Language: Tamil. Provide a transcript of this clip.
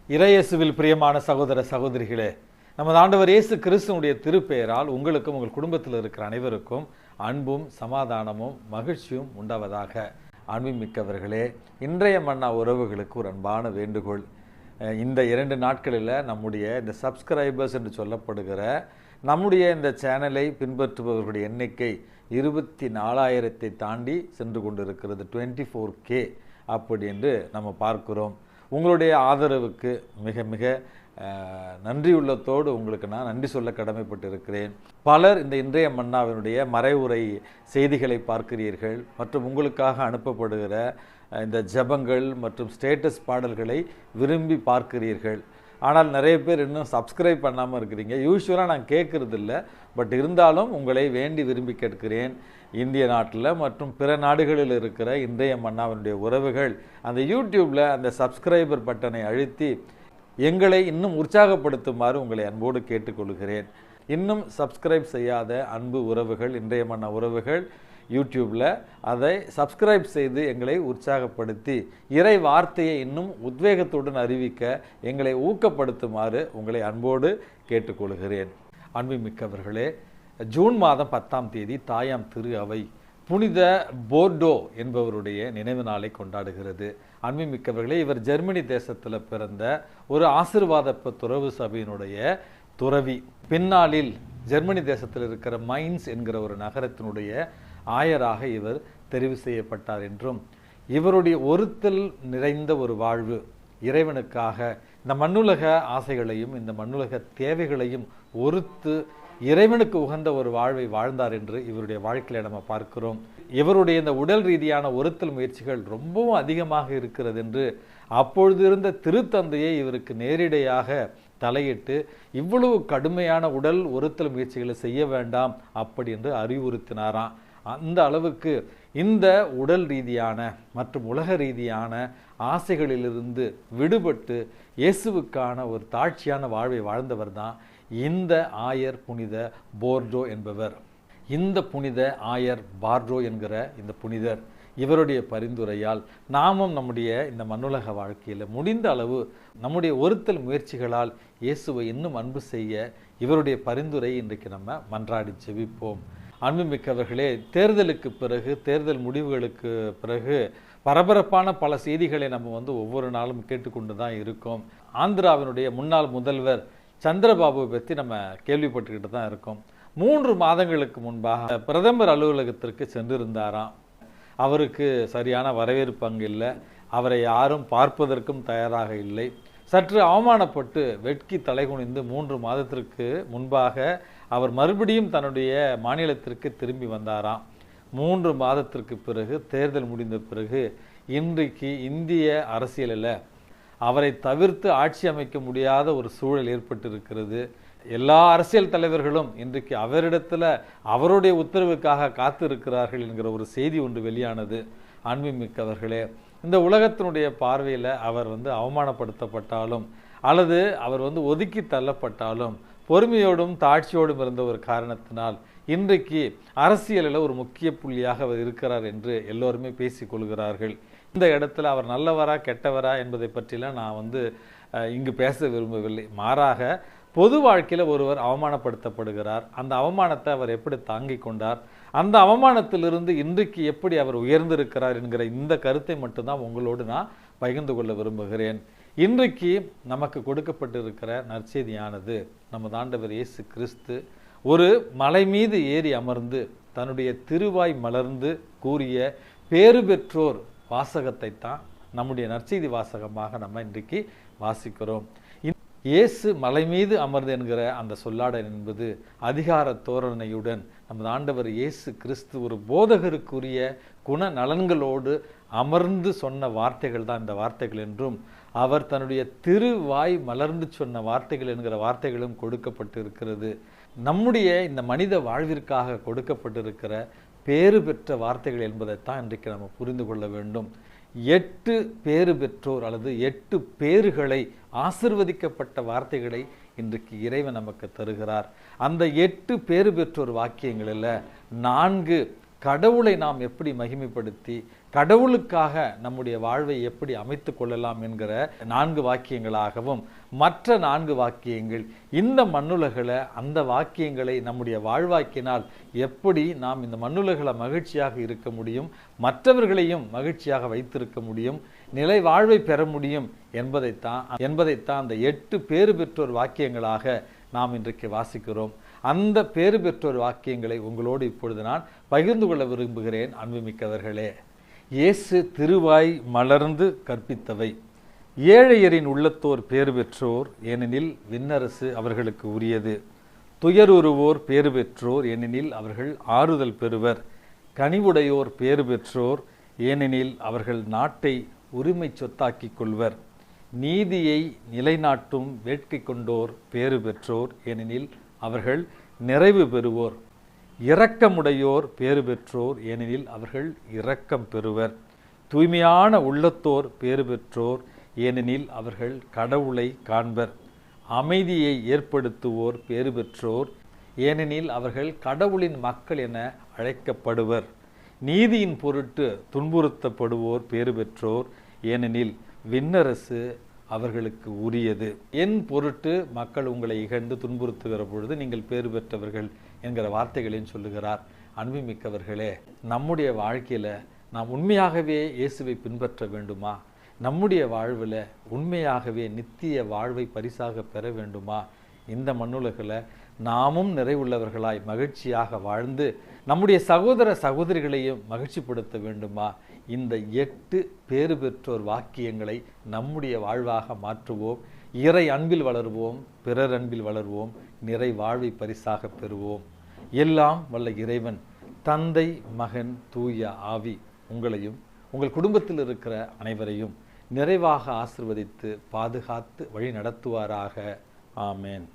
இறையேசுவில் பிரியமான சகோதர சகோதரிகளே, நமது ஆண்டவர் இயேசு கிறிஸ்துவனுடைய திருப்பெயரால் உங்களுக்கும் உங்கள் குடும்பத்தில் இருக்கிற அனைவருக்கும் அன்பும் சமாதானமும் மகிழ்ச்சியும் உண்டாவதாக. அன்பின் மிக்கவர்களே, இன்றைய மன்னா உறவுகளுக்கு ஒரு அன்பான வேண்டுகோள். இந்த 2 நாட்களில் நம்முடைய இந்த சப்ஸ்கிரைபர்ஸ் என்று சொல்லப்படுகிற நம்முடைய இந்த சேனலை பின்பற்றுபவர்களுடைய எண்ணிக்கை 24,000 தாண்டி சென்று கொண்டிருக்கிறது. 24K அப்படி என்று நம்ம பார்க்கிறோம். உங்களுடைய ஆதரவுக்கு மிக மிக நன்றியுள்ளத்தோடு உங்களுக்கு நான் நன்றி சொல்ல கடமைப்பட்டிருக்கிறேன். பலர் இந்த இன்றைய மன்னாவினுடைய மறைவுரை செய்திகளை பார்க்கிறீர்கள் மற்றும் உங்களுக்காக அனுப்பப்படுகிற இந்த ஜெபங்கள் மற்றும் ஸ்டேட்டஸ் பாடல்களை விரும்பி பார்க்கிறீர்கள். ஆனால் நிறைய பேர் இன்னும் சப்ஸ்கிரைப் பண்ணாமல் இருக்கிறீங்க. யூஸ்வலாக நான் கேட்குறதில்ல, பட் இருந்தாலும் உங்களை வேண்டி விரும்பி கேட்கிறேன். இந்திய நாட்டில் மற்றும் பிற நாடுகளில் இருக்கிற இன்றைய மன்னாவினுடைய உறவுகள் அந்த யூடியூப்பில் அந்த சப்ஸ்கிரைபர் பட்டனை அழுத்தி எங்களை இன்னும் உற்சாகப்படுத்துமாறு உங்களை அன்போடு கேட்டுக்கொள்கிறேன். இன்னும் சப்ஸ்கிரைப் செய்யாத அன்பு உறவுகள், இன்றைய மன்னா உறவுகள், யூடியூப்பில் அதை சப்ஸ்கிரைப் செய்து எங்களை உற்சாகப்படுத்தி இறை வார்த்தையை இன்னும் உத்வேகத்துடன் அறிவிக்க எங்களை ஊக்கப்படுத்துமாறு உங்களை அன்போடு கேட்டுக்கொள்கிறேன். அன்புமிக்கவர்களே, ஜூன் மாதம் 10ஆம் தேதி தாயாம் திரு அவை புனித போர்டோ என்பவருடைய நினைவு நாளை கொண்டாடுகிறது. அன்புமிக்கவர்களே, இவர் ஜெர்மனி தேசத்தில் பிறந்த ஒரு ஆசீர்வாத துறவு சபையினுடைய துறவி. பின்னாளில் ஜெர்மனி தேசத்தில் இருக்கிற மைன்ஸ் என்கிற ஒரு நகரத்தினுடைய ஆயராக இவர் தெரிவு செய்யப்பட்டார் என்றும், இவருடைய ஒருத்தல் நிறைந்த ஒரு வாழ்வு, இறைவனுக்காக இந்த மண்ணுலக ஆசைகளையும் இந்த மண்ணுலக தேவைகளையும் ஒருத்து இறைவனுக்கு உகந்த ஒரு வாழ்வை வாழ்ந்தார் என்று இவருடைய வாழ்க்கையில நம்ம பார்க்கிறோம். இவருடைய இந்த உடல் ரீதியான ஒருத்தல் முயற்சிகள் ரொம்பவும் அதிகமாக இருக்கிறது என்று அப்பொழுது இருந்த திருத்தந்தையை இவருக்கு நேரிடையாக தலையிட்டு இவ்வளவு கடுமையான உடல் ஒருத்தல் முயற்சிகளை செய்ய வேண்டாம் அப்படி என்று அறிவுறுத்தினாராம். அந்த அளவுக்கு இந்த உடல் ரீதியான மற்றும் உலக ரீதியான ஆசைகளிலிருந்து விடுபட்டு இயேசுவுக்கான ஒரு தாழ்ச்சியான வாழ்வை வாழ்ந்தவர் தான் இந்த ஆயர் புனித போர்டோ என்பவர். இந்த புனித ஆயர் பார்டோ என்கிற இந்த புனிதர், இவருடைய பரிந்துரையால் நாமும் நம்முடைய இந்த மண்ணுலக வாழ்க்கையில் முடிந்த அளவு நம்முடைய ஒருத்தல் முயற்சிகளால் இயேசுவை இன்னும் அன்பு செய்ய இவருடைய பரிந்துரை இன்றைக்கு நம்ம மன்றாடி ஜெபிப்போம். அன்புமிக்கவர்களே, தேர்தலுக்கு பிறகு, தேர்தல் முடிவுகளுக்கு பிறகு பரபரப்பான பல செய்திகளை நம்ம ஒவ்வொரு நாளும் கேட்டுக்கொண்டு தான் இருக்கோம். ஆந்திராவினுடைய முன்னாள் முதல்வர் சந்திரபாபுவை பற்றி நம்ம கேள்விப்பட்டுக்கிட்டு தான் இருக்கோம். 3 மாதங்களுக்கு முன்பாக பிரதமர் அலுவலகத்திற்கு சென்றிருந்தாராம். அவருக்கு சரியான வரவேற்பு அங்கு இல்லை. அவரை யாரும் பார்ப்பதற்கும் தயாராக இல்லை. சற்று அவமானப்பட்டு வெட்கி தலைகுனிந்து 3 மாதத்திற்கு முன்பாக அவர் மறுபடியும் தன்னுடைய மாநிலத்திற்கு திரும்பி வந்தாராம். 3 மாதத்திற்கு பிறகு, தேர்தல் முடிந்த பிறகு, இன்றைக்கு இந்திய அரசியலில் அவரை தவிர்த்து ஆட்சி அமைக்க முடியாத ஒரு சூழல் ஏற்பட்டிருக்கிறது. எல்லா அரசியல் தலைவர்களும் இன்றைக்கு அவரிடத்துல அவருடைய உத்தரவுக்காக காத்து இருக்கிறார்கள் என்கிற ஒரு செய்தி ஒன்று வெளியானது. அன்புமிக்கவர்களே, இந்த உலகத்தினுடைய பார்வையில் அவர் அவமானப்படுத்தப்பட்டாலும் அல்லது அவர் ஒதுக்கி தள்ளப்பட்டாலும் பொறுமையோடும் தாட்சியோடும் இருந்த ஒரு காரணத்தினால் இன்றைக்கு அரசியலில் ஒரு முக்கிய புள்ளியாக அவர் இருக்கிறார் என்று எல்லோருமே பேசிக்கொள்கிறார்கள். இந்த இடத்துல அவர் நல்லவரா கெட்டவரா என்பதை பற்றிலாம் நான் இங்கு பேச விரும்பவில்லை. மாறாக பொது வாழ்க்கையில் ஒருவர் அவமானப்படுத்தப்படுகிறார். அந்த அவமானத்தை அவர் எப்படி தாங்கிக் கொண்டார், அந்த அவமானத்திலிருந்து இன்றைக்கு எப்படி அவர் உயர்ந்திருக்கிறார் என்கிற இந்த கருத்தை மட்டும்தான் உங்களோடு நான் பகிர்ந்து கொள்ள விரும்புகிறேன். இன்றைக்கு நமக்கு கொடுக்கப்பட்டிருக்கிற நற்செய்தியானது நமது ஆண்டவர் இயேசு கிறிஸ்து ஒரு மலை மீது ஏறி அமர்ந்து தன்னுடைய திருவாய் மலர்ந்து கூறிய பேறு பெற்றோர் வாசகத்தை தான் நம்முடைய நற்செய்தி வாசகமாக நம்ம இன்றைக்கு வாசிக்கிறோம். இயேசு மலை மீது அமர்ந்து என்கிற அந்த சொல்லாடல் என்பது அதிகார தோரணையுடன் நமது ஆண்டவர் இயேசு கிறிஸ்து ஒரு போதகருக்குரிய குண நலன்களோடு அமர்ந்து சொன்ன வார்த்தைகள் தான் இந்த வார்த்தைகள் என்றும், அவர் தன்னுடைய திருவாய் மலர்ந்து சொன்ன வார்த்தைகள் என்கிற வார்த்தைகளும் கொடுக்கப்பட்டு இருக்கிறது. நம்முடைய இந்த மனித வாழ்விற்காக கொடுக்கப்பட்டிருக்கிற பேறு பெற்ற வார்த்தைகள் என்பதைத்தான் இன்றைக்கு நம்ம புரிந்து கொள்ள வேண்டும். 8 பேறு பெற்றோர் அல்லது 8 பேறுகளை, ஆசிர்வதிக்கப்பட்ட வார்த்தைகளை இன்றைக்கு இறைவன் நமக்கு தருகிறார். அந்த 8 பேறு பெற்றோர் வாக்கியங்களில் 4 கடவுளை நாம் எப்படி மகிமைப்படுத்தி கடவுளுக்காக நம்முடைய வாழ்வை எப்படி அமைத்து கொள்ளலாம் என்கிற 4 வாக்கியங்களாகவும் மற்ற 4 வாக்கியங்கள் இந்த மண்ணுலகில் அந்த வாக்கியங்களை நம்முடைய வாழ்வாக்கினால் எப்படி நாம் இந்த மண்ணுலகில் மகிழ்ச்சியாக இருக்க முடியும், மற்றவர்களையும் மகிழ்ச்சியாக வைத்திருக்க முடியும், நிலை வாழ்வை பெற முடியும் என்பதைத்தான் அந்த 8 பேறு பெற்றோர் வாக்கியங்களாக நாம் இன்றைக்கு வாசிக்கிறோம். அந்த பேறு பெற்றோர் வாக்கியங்களை உங்களோடு இப்பொழுது நான் பகிர்ந்து கொள்ள விரும்புகிறேன். அன்புமிக்கவர்களே, இயேசு திருவாய் மலர்ந்து கற்பித்தவை. ஏழையரின் உள்ளத்தோர் பேறு பெற்றோர், ஏனெனில் விண்ணரசு அவர்களுக்கு உரியது. துயருருவோர் பேறு பெற்றோர், ஏனெனில் அவர்கள் ஆறுதல் பெறுவர். கனிவுடையோர் பேறு பெற்றோர், ஏனெனில் அவர்கள் நாட்டை உரிமை சொத்தாக்கிக் கொள்வர். நீதியை நிலைநாட்டும் வேட்கை கொண்டோர் பேறு பெற்றோர், ஏனெனில் அவர்கள் நிறைவு பெறுவோர். இரக்கமுடையோர் பேறு பெற்றோர், ஏனெனில் அவர்கள் இரக்கம் பெறுவர். தூய்மையான உள்ளத்தோர் பேறு பெற்றோர், ஏனெனில் அவர்கள் கடவுளை காண்பர். அமைதியை ஏற்படுத்துவோர் பேறு பெற்றோர், ஏனெனில் அவர்கள் கடவுளின் மக்கள் என அழைக்கப்படுவர். நீதியின் பொருட்டு துன்புறுத்தப்படுவோர் பேறு பெற்றோர், ஏனெனில் விண்ணரசு அவர்களுக்கு உரியது. என் பொருட்டு மக்கள் உங்களை இகழ்ந்து துன்புறுத்துகிற பொழுது நீங்கள் பேறு பெற்றவர்கள் என்கிற வார்த்தைகளையும் சொல்லுகிறார். அன்புமிக்கவர்களே, நம்முடைய வாழ்க்கையில் நாம் உண்மையாகவே இயேசுவை பின்பற்ற வேண்டுமா? நம்முடைய வாழ்வில் உண்மையாகவே நித்திய வாழ்வை பரிசாக பெற வேண்டுமா? இந்த மண்ணுலகில் நாமும் நிறைவுள்ளவர்களாய் மகிழ்ச்சியாக வாழ்ந்து நம்முடைய சகோதர சகோதரிகளையும் மகிழ்ச்சிப்படுத்த வேண்டுமா? இந்த 8 பேறு பெற்றோர் வாக்கியங்களை நம்முடைய வாழ்வாக மாற்றுவோம். இறை அன்பில் வளருவோம், பிறர் அன்பில் வளருவோம், நிறை வாழ்வை பரிசாக பெறுவோம். எல்லாம் வல்ல இறைவன் தந்தை, மகன், தூய ஆவி உங்களையும் உங்கள் குடும்பத்தில் இருக்கிற அனைவரையும் நிறைவாக ஆசீர்வதித்து பாதுகாத்து வழி நடத்துவாராக. ஆமேன்.